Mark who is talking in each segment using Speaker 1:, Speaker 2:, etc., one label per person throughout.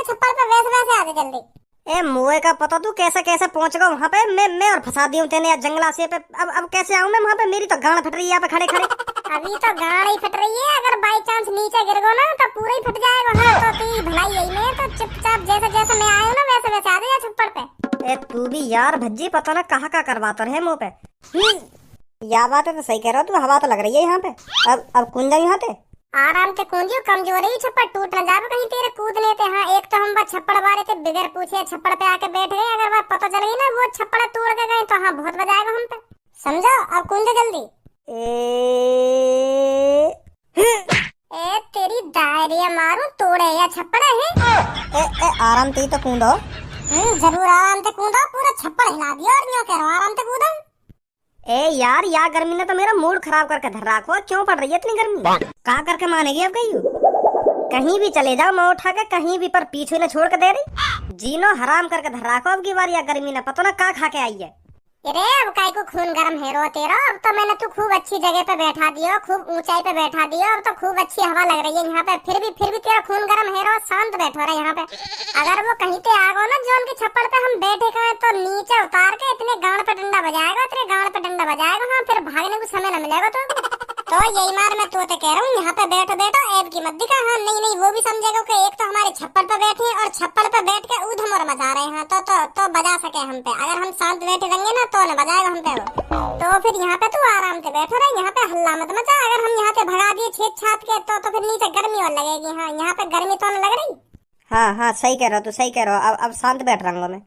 Speaker 1: छप्पर पे, वैसे वैसे आ जा जल्दी।
Speaker 2: ए मुए का पता तू कैसे कैसे पहुंच गया वहाँ पे? मैं और फंसा दी हूँ तेने यार जंगला से पे। अब कैसे आऊँ मैं वहाँ पे? मेरी तो गांड फट रही है यहाँ पे खड़े खड़े।
Speaker 1: अभी तो गाड़ ही फट रही है, अगर बाई चांस नीचे गिर गो ना तो पूरा ही फट जाएगा। हाँ तो तेरी भलाई यही में, तो चुपचाप जैसे जैसे मैं आया हूँ ना वैसे वैसे आ जा छप्पर पे।
Speaker 2: ए तू भी यार भज्जी पता ना कहाँ का करवाता रहे मुँह पे। या बात है तो सही कह रहा हो तू, हवा तो लग रही है यहाँ पे। अब कूद जाऊँ यहाँ पे?
Speaker 1: आराम से कूदियो, कमजोर है छप्पर, टूट न जावे कहीं तेरे कूदने पे। हाँ एक तो हम बस छप्पड़ वाले थे, बिगर पूछे छप्पड़ पे आके बैठ गए। अगर वह पता चल गई ना वो छप्पड़ तोड़ के गए तो हाँ बहुत बजाएगा हम पे, समझो। अब कूद जल्दी। ए तेरी डायरिया मारू, तोड़े या छप्पड़ है?
Speaker 2: आराम से ही तो कूदो।
Speaker 1: जरूर आराम से कूदो, पूरा छप्पड़ हिला दिया और यूं कह रहा आराम से कूदो।
Speaker 2: ए यार या गर्मी ने तो मेरा मूड खराब करके धर रखो। क्यों पड़ रही है इतनी गर्मी? कहाँ करके मानेगी अब गई? कहीं भी चले जाओ मैं उठा के कहीं भी, पर पीछे न छोड़ के दे रही। जीनो हराम करके धर रखो अब की बार या गर्मी ने पता ना कहाँ खा के आई है।
Speaker 1: अरे अब काय को खून गरम है रो तेरा। अब तो मैंने तू खूब अच्छी जगह पे बैठा दिया, खूब ऊंचाई पे बैठा दिया, अब तो खूब अच्छी हवा लग रही है यहाँ पे। फिर भी तेरा खून गरम है रो, शांत बैठो रहा यहाँ पे। अगर वो कहीं पे आ गो ना जोन के छप्पर पे हम बैठे का तो नीचे उतार के इतने गांड पे डंडा बजाएगा, तेरे गांड पे डंडा बजाएगा। हाँ फिर भागने को समय न मिलेगा तो यही मार मैं तो कह रहा हूँ यहाँ पे बैठो बैठो, ऐब की मत दिखा। हाँ नहीं वो भी समझेगा कि एक तो हमारे छप्पर पे बैठे हैं और छप्पर पे बैठ के ऊधम और मचा रहे हैं, तो बजा सके हम पे। अगर हम शांत बैठे रहेंगे ना तो न बजाएगा हम पे वो। तो फिर यहाँ पे तू आराम से बैठो रहे, यहाँ पे हल्ला मत मचा। अगर हम यहाँ पे भगा दिए छेद छात के तो फिर नीचे गर्मी और लगेगी। हाँ यहाँ पे गर्मी तो न लग रही।
Speaker 2: हाँ सही कह रहा हो तू, सही कह रहा हो। अब शांत बैठ रहा हूँ मैं।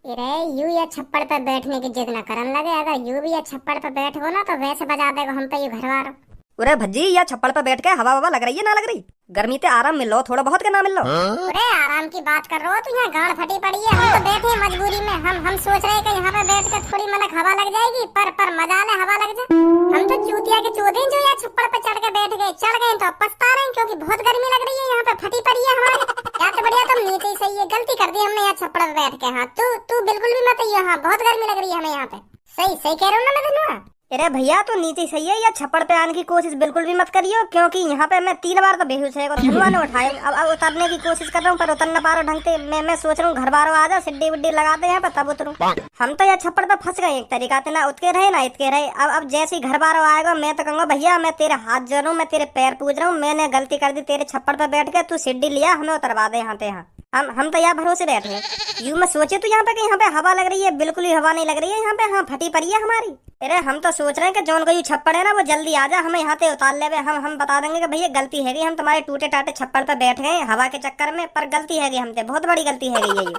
Speaker 1: अरे यू या छप्पड़ पे बैठने की जिद न करन लगे। अगर यू भी या छप्पड़ पे बैठ गो ना तो वैसे बजा देगा हम पे यू घर वालों।
Speaker 2: अरे भज्जी या छप्पड़ पे बैठ के हवा ववा लग रही है ना लग रही? गर्मी ते आराम मिल लो थोड़ा बहुत के ना मिल लो।
Speaker 1: अरे आराम की बात कर रहे हो, तू यहाँ गाड़ फटी पड़ी है। हम तो बैठे हैं मजबूरी में। हम सोच रहे हैं कि यहाँ पे बैठ कर थोड़ी मनक हवा लग जाएगी, पर मजा ले हवा लग जाए। हम तो चूतिया के चौधरी जो यहाँ छप्पड़ पे चढ़ गए तो अब पछता रहे हैं क्योंकि बहुत गर्मी लग रही है यहाँ पे, फटी पड़ी है हमारी। या तो बढ़िया तुम नीचे ही सही है, गलती कर दी हमने यहाँ छप्पड़ पे बैठ के। हाँ तू बिल्कुल भी मत यहाँ, बहुत गर्मी लग रही है हमें यहाँ पे। सही कह रहा हूँ ना मैं धनुआ?
Speaker 2: अरे भैया तो नीचे सही है या छप्पड़ पे आने की कोशिश बिल्कुल भी मत करियो, क्योंकि यहाँ पे मैं 3 बार तो बेहोश है धनुआ ने उठाए। अब उतरने की कोशिश कर रहा हूँ पर उतर न पा रहा ढंग से। मैं सोच रहा हूँ घर बार आ जाओ, सिड्डी विड्डी लगाते हैं तब उतरूँ। हम तो यार छप्पड़ पे फंस गए एक तरीका से, ना उतके रहे ना इतके रहे। अब जैसे ही घर बार आएगा मैं तो कहूँगा भैया मैं तेरे हाथ जोड़ रहा हूँ, मैं तेरे पैर पूज रहा हूँ, मैंने गलती कर दी तेरे छप्पड़ पे बैठ के, तू सिड्डी लिया हमें उतरवा दे यहाँ पे। यहाँ हम तो यहाँ भरोसे बैठे हैं। यूं मैं सोचे तो यहाँ पे यहाँ पे हवा लग रही है, बिल्कुल ही हवा नहीं लग रही है यहाँ पे। हाँ फटी पड़ी है हमारी। अरे हम तो सोच रहे हैं कि जौन को यू छप्पड़ है ना वो जल्दी आ जा, हमें यहाँ से उतार ले। हम बता देंगे कि भैया गलती है गई, हम तुम्हारे टूटे टाटे छप्पड़ पे बैठ गए हवा के चक्कर में, पर गलती है गई हमसे, बहुत बड़ी गलती है गई है। ये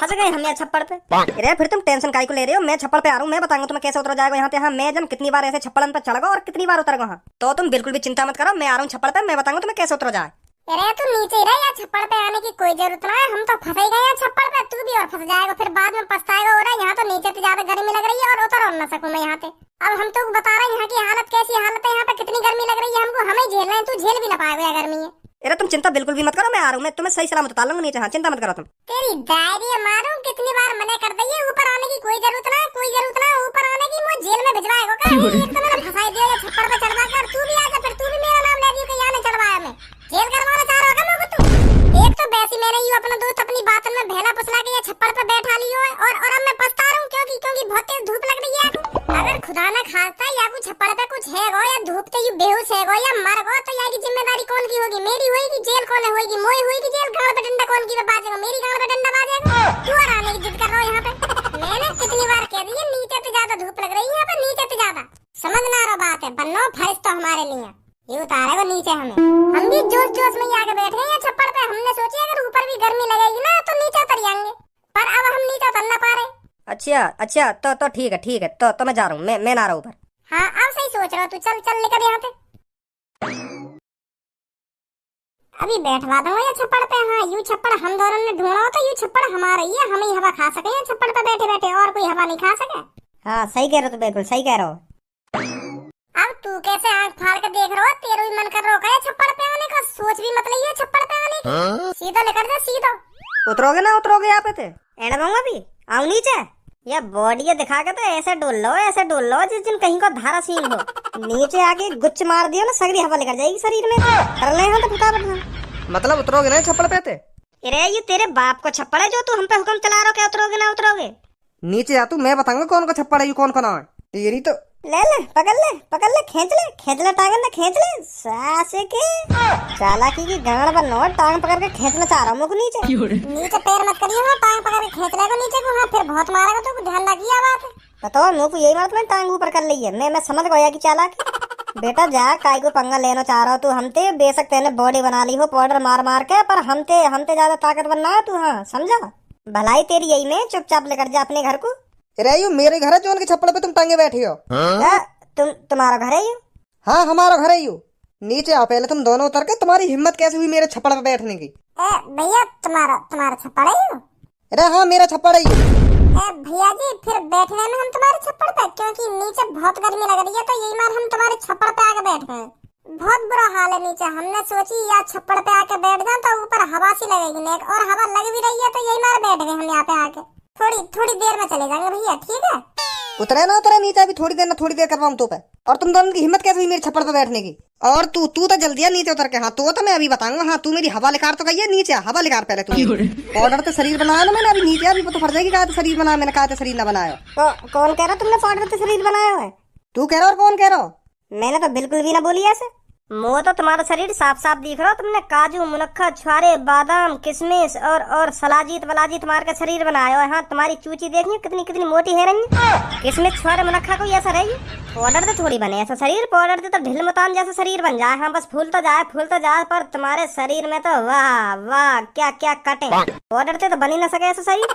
Speaker 2: फंस गए हम यहाँ छप्पड़ पे। अरे फिर तुम टेंशन काहे को ले रहे हो? मैं छप्पड़ पे आ रहा हूँ, मैं बताऊंगा तुम्हें कैसे उतर जाएगा यहाँ पे। हाँ मैं जब कितनी बार ऐसे छप्पड़ पे चढ़ गया और कितनी बार उतर गया, तो तुम बिल्कुल भी चिंता मत करो। मैं आ रहा हूँ छप्पड़ पे, मैं बताऊंगा तुम्हें कैसे उतर जाए।
Speaker 1: अरे तू नीचे ही रह, या छप्पड़ पे आने की कोई जरूरत ना है। हम तो फंस ही गए हैं छप्पड़ पे, तू भी और फंस जाएगा, फिर बाद में पछताएगा। हो रहा है यहाँ तो नीचे तो ज्यादा गर्मी लग रही है और उतर और ना सकूं मैं यहाँ पे। अब हम तो बता रहे हैं यहाँ की हालत कैसी हालत है, यहाँ पे कितनी गर्मी लग रही है हमको, हमें झेल रहे हैं, तू झेल भी ना पाएगा या गर्मी है।
Speaker 2: अरे तुम चिंता बिल्कुल भी मत करो, मैं आ रहा हूँ, मैं तुम्हें सही सलामत उतार लूंगा नीचे। हाँ चिंता मत करो तुम।
Speaker 1: तेरी डायरी मारूं, कितनी बार मना कर दी है, ऊपर आने की कोई जरूरत ना, कोई जरूरत ना ऊपर आने की। मुझे जेल में भिजवाएगा का? एक तो मैंने फंसाई दिया छप्पड़ पे चढ़वा कर, तू भी आजा, फिर तू भी मेरा नाम ले दियो कि यहाँ ने चढ़वाया। मैं जेल करवाना चाह रहा होगा तू। एक तो वैसी मैंने यू अपना दोस्त अपनी बातों में बहला फुसला के ये छप्पड़ पे बैठा लियो है, और अब मैं पछता रहा हूँ क्योंकि बहुत तेज धूप लग रही है। अगर खुदा ना खास्ता या कुछ छप्पड़ पे कुछ है गो या धूप से यू बेहोश है गो या मर गो तो यार की जिम्मेदारी कौन की होगी? मेरी होगी, जेल कौन होगी? मोई होगी जेल। गाड़ पे डंडा कौन की बाजेगा? मेरी गाड़ पे डंडा बाजेगा। तू और आने की जिद कर रहा हो यहाँ पे। मैंने कितनी बार कह दी है नीचे तो ज्यादा धूप लग रही है यहाँ पे, नीचे तो ज्यादा। समझ ना रहा बात है, बन्नो फर्ज तो हमारे लिए ये उतारेगा नीचे हमें। हम भी जोश में आके बैठे हैं छप्पड़ पे। हमने सोची अगर ऊपर भी गर्मी लगेगी ना तो नीचे उतर जाएंगे, पर अब हम नीचे उतर ना पा रहे।
Speaker 2: अच्छा तो ठीक है तो मैं जा रहा हूँ, मैं ना रहा ऊपर।
Speaker 1: हाँ अब सही सोच रहा हूँ तू, चल निकल यहाँ पे। अभी बैठवा दूंगा ये छप्पड़ पे। हाँ यू छप्पड़ हम दोनों ने ढूंढा हो तो यू छप्पड़ हमारा ही है, हम ही हवा खा सके छप्पड़ पे बैठे बैठे, और कोई हवा नहीं खा सके।
Speaker 2: हाँ सही कह रहे हो, तो बिल्कुल सही कह रहे हो।
Speaker 1: अब तू कैसे आंख फाड़ के देख रहा हो? तेरा भी मन कर रहा है छप्पड़ पे आने का? सोच भी मत ली है छप्पड़ पे आने की। सीधा निकल जा सीधा।
Speaker 2: उतरोगे ना उतरोगे यहाँ पे थे? एड़ा दूंगा भी आऊं नीचे। या बॉडी दिखा के तो ऐसे डोल लो जिस दिन कहीं को धारा सीन हो। नीचे आके गुच्च मार दियो ना, सगरी हवा लेकर जाएगी शरीर में। कर ले तो फटाफट।
Speaker 3: मतलब उतरोगे ना छप्पड़ पे थे?
Speaker 2: अरे ये तेरे बाप को छप्पड़ है जो तू हम पे हुक्म चला रहा हो, क्या उतरोगे ना उतरोगे?
Speaker 3: नीचे आ तू, मैं बताऊंगा कौन का छप्पड़ है, कौन का नाम है तेरी। तो
Speaker 2: ले पकड़ ले खींच ले टांग ना, खींच ले सासे के चालाकी की गांड बनो। टांग पकड़ के खींचना चाह रहा हूँ मुझको नीचे।
Speaker 1: नीचे पैर मत करिए, हाँ टांग पकड़ के खींच लेगा नीचे को, हाँ फिर बहुत मारेगा तो ध्यान रखिए बात।
Speaker 2: बताओ मुझको यही बात, मैं टांग ऊपर कर ली है। मैं समझ गया कि चालाकी। बेटा जा काय को पंगा लेना चाह रहा हो तू हमते, बेशक तेने बॉडी बना ली हो पाउडर मार मार के, पर हमते ज्यादा ताकतवर ना है तू, हाँ समझा। भलाई तेरी यही में, चुपचाप लेकर जा अपने घर को।
Speaker 3: अरे यू मेरे घर है जो उनके छप्पड़ पे तुम टंगे बैठे हो।
Speaker 2: तुम्हारा घर है यू?
Speaker 3: हाँ हमारा घर है यू। नीचे आओ पहले तुम दोनों उतर के। तुम्हारी हिम्मत कैसे हुई मेरे छप्पड़ पे बैठने की?
Speaker 1: भैया तुम्हारा छप्पड़ है यू?
Speaker 3: अरे हाँ मेरा छप्पड़ है यू।
Speaker 1: भैया जी फिर बैठने में हम तुम्हारे छप्पड़ पे, क्योंकि नीचे बहुत गर्मी लग रही है तो यही बार हम तुम्हारे छप्पड़ पे आके बैठ गए। बहुत बुरा हाल है नीचे, हमने सोची या छप्पड़ पे आके बैठ जाए तो ऊपर हवा सी लगेगी, और हवा लग भी रही है तो यही मार बैठ गए हम यहाँ पे आके। थोड़ी देर में चले जाएंगे भैया, ठीक है?
Speaker 3: उतरे ना उतरे नीचे, अभी थोड़ी देर ना थोड़ी देर करवाऊं तो पे। और तुम दोनों की हिम्मत कैसे हुई मेरे छप्पड़ पे बैठने की? और तू तो जल्दी है नीचे उतर के। हाँ तो मैं अभी बताऊंगा। हाँ तू मेरी हवा लिकार तो कही है, नीचे हवा लिकार पहले तू। पाउडर तो शरीर बनाया ना मैंने, अभी नीचे अभी तो फट जाएगी। कहा तो शरीर बनाया मैंने, कहा तो शरीर ना बनाया।
Speaker 2: कौन कह रहा तुमने पाउडर से शरीर बनाया है?
Speaker 3: तू कह रहा और कौन कह रहा?
Speaker 2: मैंने तो बिल्कुल भी ना बोली ऐसे। मुँह तो तुम्हारा शरीर साफ साफ दिख रहा हो। तुमने काजू मुनक्खा छुआरे बादाम किशमिश और सलाजीत वलाजीत मार के शरीर बनाया है। हाँ तुम्हारी चूची देखिए कितनी मोटी है रही। किशमिश छुआरे मुनक्खा कोई ऐसा रही? पाउडर से थोड़ी बने ऐसा शरीर, पाउडर से तो ढिल मुतान जैसा शरीर बन जाए। हाँ बस फूल तो जाए पर तुम्हारे शरीर में तो वाह क्या क्या कटे। पाउडर से तो बन ही ना सके ऐसा शरीर।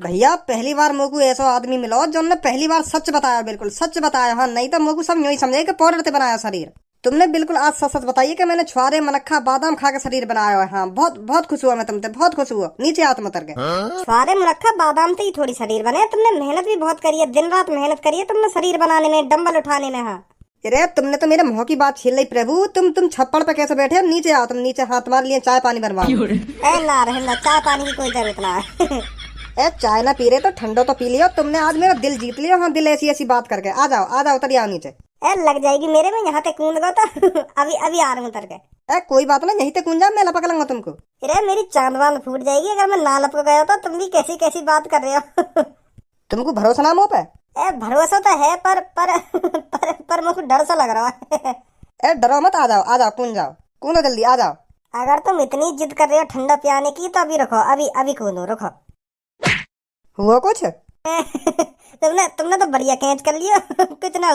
Speaker 3: भैया पहली बार मोकू ऐसा आदमी मिलो जो ने पहली बार सच बताया, बिल्कुल सच बताया। हाँ नहीं तो मोकू सब यूं ही समझे कि पाउडर से बनाया शरीर। तुमने बिल्कुल आज सच बताइए कि मैंने छुआरे मनक्खा बादाम खा के शरीर बनाया है। हाँ बहुत खुश हुआ मैं तुमसे, बहुत खुश हुआ। नीचे आओ तुम उतर के।
Speaker 2: छुआरे मनक्खा बादाम से ही थोड़ी शरीर बने, तुमने मेहनत भी बहुत करी है, दिन रात मेहनत करी है तुमने शरीर बनाने में, डंबल उठाने में। हाँ
Speaker 3: अरे तुमने तो मेरे मुंह की बात छीन ली प्रभु। तुम छप्पड़ पे कैसे बैठे हो? नीचे आओ तुम नीचे। हाँ तुम्हारे लिए चाय पानी बनवाओ।
Speaker 2: ना रहना, चाय पानी की कोई जरूरत ना है।
Speaker 3: चाय ना पी रहे तो ठंडो तो पी लियो। तुमने आज मेरा दिल जीत लिया। हाँ दिल ऐसी बात करके। आ जाओ उतर आओ नीचे।
Speaker 2: लग जाएगी मेरे में, यहाँ तक कूद गो तो अभी आ रहा हूँ उतर के।
Speaker 3: कोई बात ना, यहीं तक कूद जा, मैं लपक लूंगा तुमको।
Speaker 2: अरे मेरी चांद वांद फूट जाएगी अगर मैं ना लपक गया तो। तुम भी कैसी बात कर रहे हो?
Speaker 3: तुमको भरोसा ना मुँह पे?
Speaker 2: भरोसा तो है पर मुझको डर सा लग रहा है।
Speaker 3: डरो मत, आ जाओ कूदो जल्दी आ जाओ।
Speaker 2: अगर तुम इतनी जिद कर रहे हो ठंडा पियाने की तो अभी रुको, अभी कूदो रुको।
Speaker 3: हुआ कुछ?
Speaker 2: तुमने तो बढ़िया कैच कर लिया। कुछ ना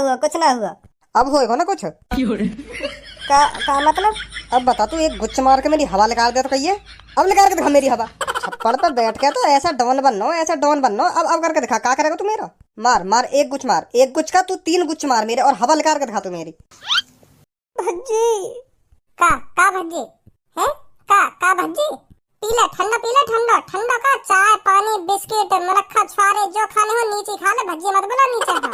Speaker 2: हुआ।
Speaker 3: अब होएगा ना कुछ?
Speaker 2: का मतलब?
Speaker 3: अब बता तू, एक गुच्छ मार के मेरी हवा निकाल दे तो कहिए। अब निकाल के दिखा मेरी हवा। छप्पड़ पर बैठ के तो ऐसा डॉन बनना। अब करके दिखा, क्या करेगा तू मेरा? मार एक गुच्छ मार। एक गुच्छ का तू 3 गुच्छ मार मेरे, और हवा निकाल के दिखा तू मेरी।
Speaker 2: भज्जी
Speaker 1: का भज्जी है? का भज्जी? पीला ठंडा का चाय पानी बिस्किट मुनक्खा छुआरे जो खाने हो नीचे खा ले, भज्जी मत बोला नीचे खा।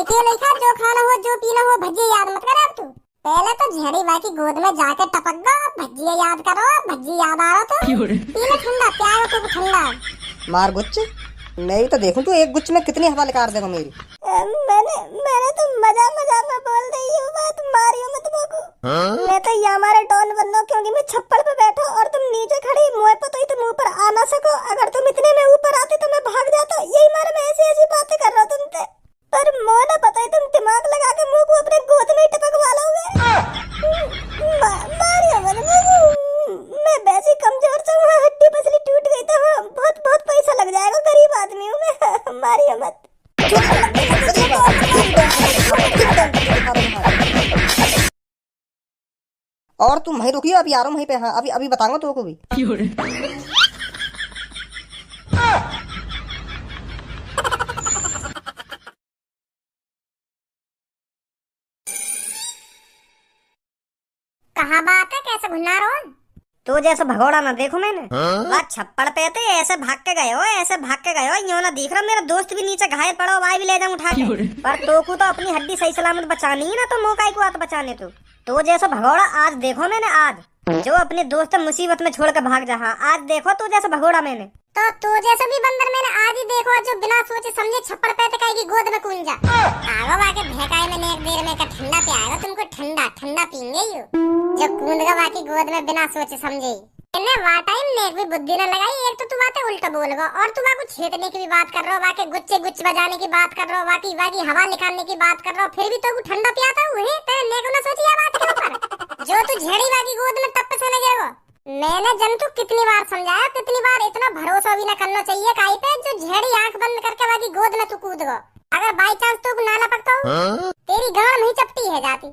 Speaker 1: अकेले खा, जो खाना हो जो पीना हो। भज्जी याद मत कर अब तू। पहले तो झड़ी भाई की गोद में जाके टपक गो, भज्जी याद करो। भज्जी याद आ रहा तो पीला ठंडा प्यार हो तो ठंडा।
Speaker 3: मार गुच्छ, मैं भी तो देखूं तू एक गुच्छ में कितनी हवा निकाल देगा मेरी।
Speaker 2: मैंने तो मजाक में बोल रही हूँ बात, मारियो मत मोको। मैं तो ये हमारे डॉन बनो, क्योंकि मैं छप्पड़ पे बैठा और तुम नीचे खड़ी। मुँह पता ही तुम ऊपर आ ना सको। अगर तुम इतने में ऊपर आते तो मैं भाग जाता। यही मारे मैं ऐसी बातें कर रहा हूँ तुमसे। पर मुँह ना पता ही तुम दिमाग लगा के मुँह को अपने गोद में टपकवा लोगे। मारियो मत मोको। मैं वैसे कमजोर से हूँ, हड्डी पसली टूट गई तो हाँ बहुत पैसा लग जाएगा। गरीब आदमी हूँ मैं। मारियो मत।
Speaker 3: और तुम वहीं रुकिए, अभी आ रहा हूँ वहीं पे। हाँ अभी बताऊंगा तुमको भी।
Speaker 1: कहाँ बात है, कैसे घुना रहा हूँ?
Speaker 2: तो जैसे भगोड़ा ना देखो मैंने। वह छप्पड़ पे थे, ऐसे भाग के गए हो। यूं ना दिख रहा मेरा दोस्त भी नीचे घायल पड़ा हो, भाई भी ले जाऊं उठा के। पर तो को तो अपनी हड्डी सही सलामत बचानी है ना, तो मौका को आत बचाने तो जैसा भगोड़ा आज देखो मैंने। आज जो अपने दोस्त मुसीबत में छोड़ के भाग जा, आज देखो तो जैसा भगोड़ा मैंने।
Speaker 1: तो जैसे भी बंदर मैंने आज ही देखो जो बिना सोचे समझे छप्पड़ पे तकाई की गोद में कूद जा। आगो वाके भैकाए में एक देर में का ठंडा पे आएगा तुमको ठंडा ठंडा पीएंगे यू जो कूदगा वाकी गोद में बिना सोचे समझे। इन्हें वा टाइम नेक भी बुद्धि न लगाई। एक तो तू बातें उल्टा बोलगा और तू वाको छेदने की भी बात कर रहा हो, वाके गुच्चे गुच्छ बजाने की बात कर रहा हो, वाकी हवा निकालने की बात कर रहा हो, फिर भी तो ठंडा पियाता हूँ। तेरे नेक न सोची बात के ऊपर जो तू झेड़ी वाकी गोद में तप से न गिरेगा। मैंने जंतु कितनी बार समझाया, कितनी बार इतना भरोसा भी न करना चाहिए काई पे जो झेड़ी आंख बंद करके वाकी गोद में तू कूद गो। अगर बाई चांस तू ना लपकता हो तेरी गांड नहीं चपटी है जाती।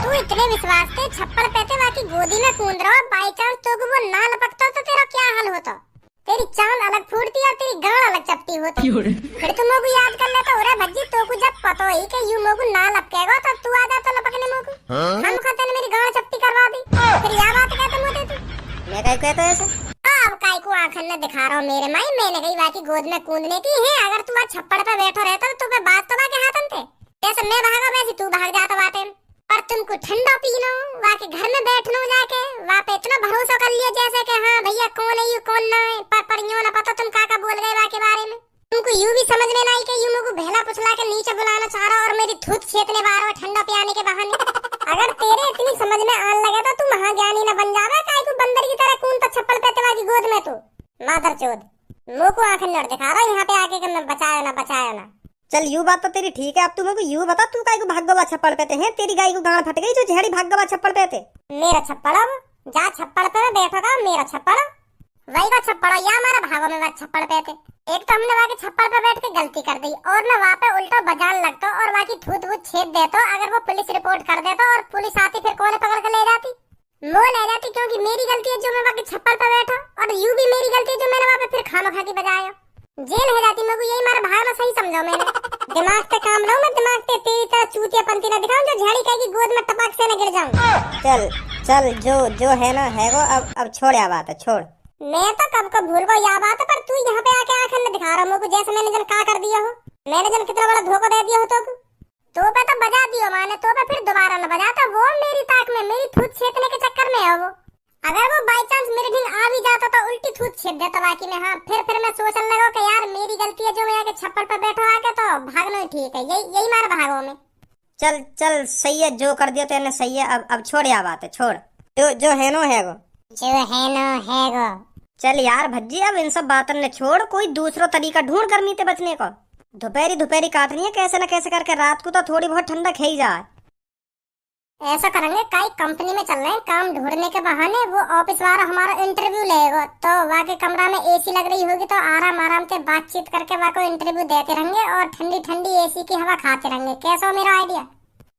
Speaker 1: तू इतने विश्वास से छप्पड़ पे वाकी गोदी में कूद रहा, बाई चांस तो वो ना लपकता तो तेरा क्या हाल होता। तेरी चांद अलग फूटती और तेरी गांड अलग चपटी होती। फिर तुम मोगू याद कर लेता हो रे भज्जी तो कुछ जब पता ही कि यू मोगू ना लपकेगा तो तू आ जा तो लपकने मोगू। हम खाते ने मेरी गांड चपटी करवा दी। फिर यह बात कहते मोटे तू
Speaker 2: मैं काय कहता है ऐसे?
Speaker 1: अब काय को आंखन ने दिखा रहा हूँ मेरे माई। मैंने कही बाकी गोद में कूदने की है। अगर तू आज छप्पड़ पे बैठो रहता तो मैं बात तो बाके हाथन थे। जैसे मैं भागा वैसे तू भाग जाता बाटे। पर तुमको ठंडा पीना वाके घर में बैठना जाके वहाँ पे इतना भरोसा कर लिया जैसे कि हाँ भैया कौन है यू कौन ना है। पर यूँ ना पता तुम काका बोल गए वाके बारे में। तुमको यूँ भी समझ में ना आई कि यूँ मुझको भेला पुछला के नीचे बुलाना चाह रहा और मेरी थूत छेतने बार और ठंडा पियाने के बहाने। अगर तेरे इतनी समझ में आने लगे तो तू महाज्ञानी न बन जावे काय को बंदर की तरह कौन तो छप्पड़ पे तेरी गोद में तू मादर चोद मुंह को आंखें नड़ दिखा रहा यहाँ पे आके कि मैं बचाया ना।
Speaker 2: चल यू बात तो तेरी ठीक है। अब तू मेरे को यू बता तू काय को भाग गवा छप्पड़ पे हैं? तेरी गाय को गांड फट गई जो झेड़ी भाग गवा छप्पड़ पे थे।
Speaker 1: मेरा छप्पड़ अब जा छप्पड़ पे बैठोगा मेरा छप्पड़ वही का छप्पड़ या हमारा भागो में बात छप्पड़ पे थे। एक तो हमने वहाँ के छप्पड़ पे बैठ के गलती कर दी और ना वहाँ पे उल्टा बजान लगता और वहाँ की थूत वूत छेद देता। अगर वो पुलिस रिपोर्ट कर देता और पुलिस आती फिर कौन पकड़ के ले जाती? वो ले जाती क्योंकि मेरी गलती है जो मैं वहाँ के छप्पड़ पे बैठा और यू भी मेरी गलती है जो मैंने वहाँ पे फिर खामखा की बजाया। जेल है जाती मेरे को यही मारा भागना सही समझो। मैंने दिमाग पे काम लो मैं दिमाग पे तेरी तरह चूतिया पंती ना दिखाऊं जो झाड़ी कहेगी गोद में टपक से न गिर जाऊं।
Speaker 2: चल चल जो है ना है वो अब छोड़ या बात है छोड़।
Speaker 1: मैं तो कब को भूल गई यह बात है पर तू यहाँ पे आके आंखें में दिखा रहा मुझको जैसे मैंने जन का कर दिया हो। मैंने जन कितना बड़ा धोखा दे दिया हो तो पे तो बजा दियो माने तो पे फिर दोबारा न बजाता। वो मेरी ताक में मेरी थूत छेदने के चक्कर में है वो। अगर वो बाई चांस मेरे ढींग आ भी जाता तो उल्टी थूत छेद देता बाकी में। हाँ फिर मैं सोचने लगा कि यार मेरी गलती है जो मैं आके छप्पड़ पे बैठा आके तो भागना ही ठीक है। यही मारा भागो में।
Speaker 2: चल सही है जो कर दिया तेने सही है। अब छोड़ या बात है छोड़। जो है नो है गो। चल यार भज्जी अब इन सब बातों ने छोड़ कोई दूसरा तरीका ढूंढ गर्मी से बचने को। दोपहरी काटनी है कैसे न कैसे करके रात को तो थोड़ी बहुत ठंडक है ही जाए।
Speaker 1: ऐसा करेंगे कई कंपनी में चल रहे हैं काम ढूंढने के बहाने वो ऑफिस वाला हमारा इंटरव्यू लेगा तो वहाँ के कमरा में एसी लग रही होगी तो आराम से बातचीत करके वहाँ को इंटरव्यू देते रहेंगे और ठंडी एसी की हवा खाते रहेंगे। कैसा हो मेरा आइडिया?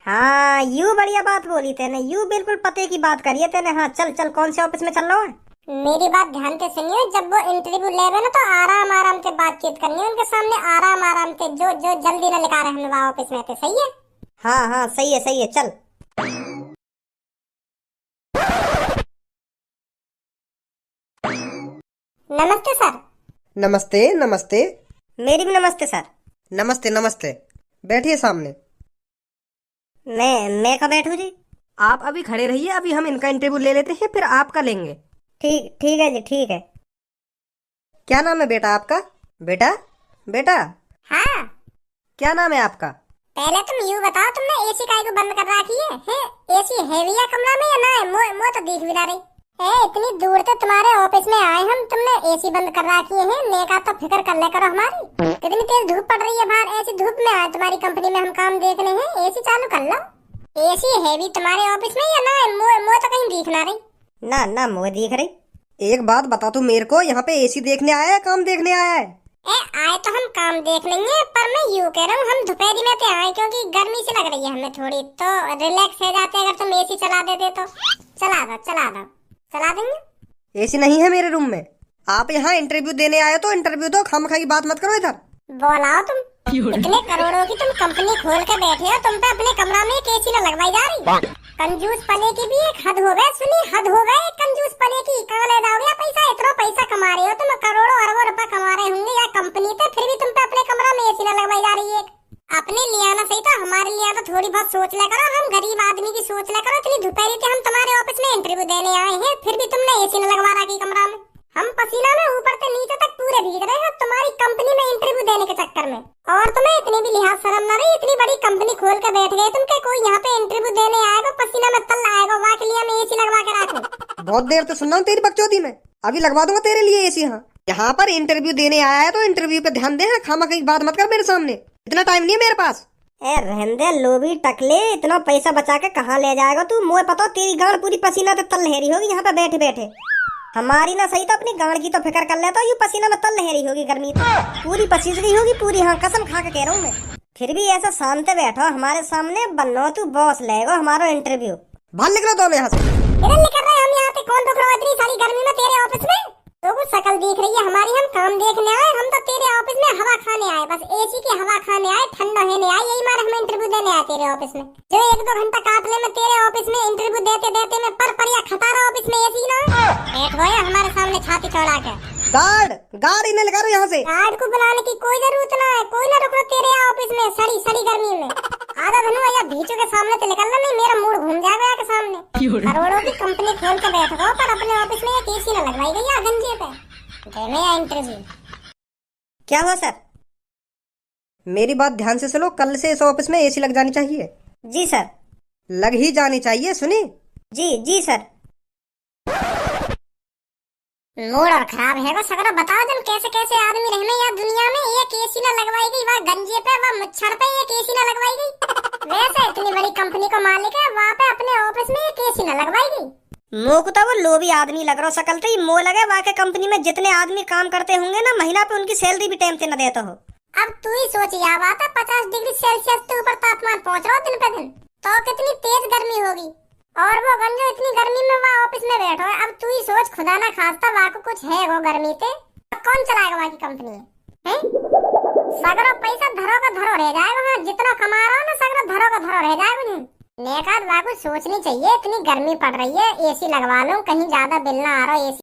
Speaker 2: हाँ यू बढ़िया बात बोली तेने। यू बिल्कुल पते की बात करी है तेने। हाँ चल कौन से ऑफिस में चल रहा है?
Speaker 1: मेरी बात ध्यान से सुनियो। जब वो इंटरव्यू लेवे ना तो आराम से बातचीत करनी है उनके सामने आराम से जो जल्दी न लिखा रहे हम ऑफिस में थे। सही है?
Speaker 2: हाँ सही है चल।
Speaker 1: नमस्ते सर।
Speaker 3: नमस्ते।
Speaker 2: मेरी भी नमस्ते सर।
Speaker 3: नमस्ते। बैठिए सामने।
Speaker 2: मैं कब बैठूं जी?
Speaker 3: आप अभी खड़े रहिए अभी हम इनका इंटरव्यू ले लेते हैं फिर आपका लेंगे।
Speaker 2: ठीक है जी ठीक है।
Speaker 3: क्या नाम है बेटा आपका? बेटा
Speaker 1: हाँ
Speaker 3: क्या नाम है आपका?
Speaker 1: पहले तुम यूँ बताओ तुमने एसी काहे को बंद कर रखी है? एसी हैवी है कमरा में या ना है? मो तो दिख भी ना रही है। इतनी दूर से तुम्हारे ऑफिस में आए हम तुमने एसी बंद कर रखी है। नेका तो फिक्र कर ले करो हमारी। कितनी तेज धूप पड़ रही है बाहर। ऐसी धूप में आए तुम्हारी कंपनी में हम काम देखने हैं। एसी चालू कर लो। एसी हैवी तुम्हारे ऑफिस में या ना है? मो तो कहीं दिख ना रही।
Speaker 2: ना मुझे दिख रही।
Speaker 3: एक बात बता तू मेरे को यहाँ पे एसी देखने आया है काम देखने आया है?
Speaker 1: आए तो हम काम देख लेंगे पर मैं यूँ कह रहा हूँ हम दोपहरी में तो आए क्योंकि गर्मी से लग रही है हमें थोड़ी तो रिलैक्स हो जाते अगर तुम एसी चला देते तो। चला देंगे।
Speaker 3: एसी नहीं है मेरे रूम में। आप यहाँ इंटरव्यू देने आए तो इंटरव्यू दो खामखा की बात मत करो इधर।
Speaker 1: बोलाओ तुम इतने करोड़ों की तुम कंपनी खोल के बैठे हो तुम पे अपने कमरा में एक एसी न लगवाई जा रही। कंजूस पने की भी एक हद हो गए। सुनी हद हो गए कंजूस पने की। कहाँ ले जाओगे पैसा? इतना पैसा कमा रहे हो तुम करोड़ों अरबों रुपए कमा रहे होंगे या कंपनी पे फिर भी तुम पे अपने कमरा में एसी न लगवाई जा रही है। अपने लिया ना सही तो हमारे लिया तो थोड़ी बहुत सोच ले करो। हम गरीब आदमी की सोच ले करो। इतनी दोपहरी के हम तुम्हारे ऑफिस में इंटरव्यू देने आए हैं फिर भी तुमने एसी न लगवा रखी कमरा में। हम पसीना में ऊपर से नीचे तक पूरे भेज रहे हैं तुम्हारी कंपनी में इंटरव्यू देने के चक्कर में। और तुम्हें इतनी भी लिहाज शर्म ना रही, इतनी बड़ी कंपनी खोल कर बैठ गए तुम, कोई यहाँ पे इंटरव्यू देने आएगा पसीना में तल आएगा, वहाँ के लिए मैं एसी लगवा के रखूं।
Speaker 3: बहुत देर से सुन रहा हूँ तेरी बकचोदी में, अभी लगवा दूंगा तेरे लिए एसी। यहाँ पर इंटरव्यू देने आया है तो इंटरव्यू पे ध्यान दे, खामा कहीं बात मत कर मेरे सामने, इतना टाइम नहीं है मेरे पास।
Speaker 2: ए रहने लोभी टकले, इतना पैसा बचा के कहाँ ले जाएगा तू? मुझे पता तेरी गांड पूरी पसीना से तल लहरी होगी यहाँ पे बैठे बैठे। हमारी ना सही तो अपनी गांड की तो फिक्र कर लेता, यू पसीना में तल लहरी होगी, गर्मी तो पूरी पसीज गई होगी पूरी। हाँ कसम खा के कह रहा हूँ मैं। फिर भी ऐसा शांत बैठो हमारे सामने, बनो तू बॉस लेगा हमारा इंटरव्यू।
Speaker 3: बाहर निकलो तो यहाँ से।
Speaker 1: इधर निकल रहे हम, यहाँ पे कौन रुक रहा है इतनी सारी गर्मी में तेरे ऑफिस में? तो कुछ शकल दिख रही है हमारी, हम काम देखने आए, हम तो तेरे ऑफिस में हवा खाने आए, बस एसी की हवा खाने आए, ठंडा होने आए, यही मारे हम इंटरव्यू देने आए तेरे ऑफिस में। जो 1-2 घंटा काट ले मैं तेरे ऑफिस में इंटरव्यू देते देते मैं पर या खतारा ऑफिस में एसी ना बैठ गया हमारे सामने छाती चौड़ा के।
Speaker 3: गार्ड इन्हें लगा रहे यहाँ से।
Speaker 1: गार्ड को बुलाने की कोई जरूरत ना है, कोई ना रुक तेरे ऑफिस में सड़ी सड़ी गर्मी में। आधा धनु या भीचू के सामने तो निकलना नहीं, मेरा मूड घूम जाएगा के सामने। करोड़ों की कंपनी खोल के बैठ गो, पर अपने ऑफिस में एक एसी ना लगवाई गई है गंजे पे। देने या इंटरव्यू।
Speaker 2: क्या हुआ सर?
Speaker 3: मेरी बात ध्यान से सुनो, कल से इस ऑफिस में एसी लग जानी चाहिए।
Speaker 2: जी सर।
Speaker 3: लग ही जानी चाहिए, सुनी?
Speaker 2: जी सर।
Speaker 1: मूड और खराब है वो सगरा, बताओ तुम कैसे कैसे आदमी रहने यहाँ दुनिया में। एक एसी ना लगवाई गई, वहाँ गंजे पे वहाँ मच्छर पे एक एसी ना लगवाई गई। वैसे इतनी बड़ी कंपनी को मालिक है, वहाँ पे अपने ऑफिस में एक एसी ना लगवाई गई।
Speaker 2: मोह को तो वो लोभी आदमी लग रहा सकल थे, मोह लगे वहाँ के कंपनी में जितने आदमी काम करते होंगे ना, महीना पे उनकी सैलरी भी टाइम से न देता हो।
Speaker 1: अब तू ही सोच, यह बात है 50 डिग्री सेल्सियस के ऊपर तापमान पहुँच रहा दिन पे दिन, तो कितनी तेज गर्मी होगी। और वो गंजो इतनी गर्मी में वहाँ ऑफिस में बैठो है। अब तू ही सोच, खुदा ना खास्ता वहाँ को कुछ है वो गर्मी पे, कौन चलाएगा वहाँ की कंपनी है? सगरो पैसा धरो का धरो रह जाएगा, वहाँ जितना कमा रहा हो ना सगरो धरो का धरो रह जाएगा। नेकाद वहाँ को सोचनी चाहिए, इतनी गर्मी पड़ रही है, एसी लगवा लो, कहीं ज्यादा बिल ना आ रहा एसी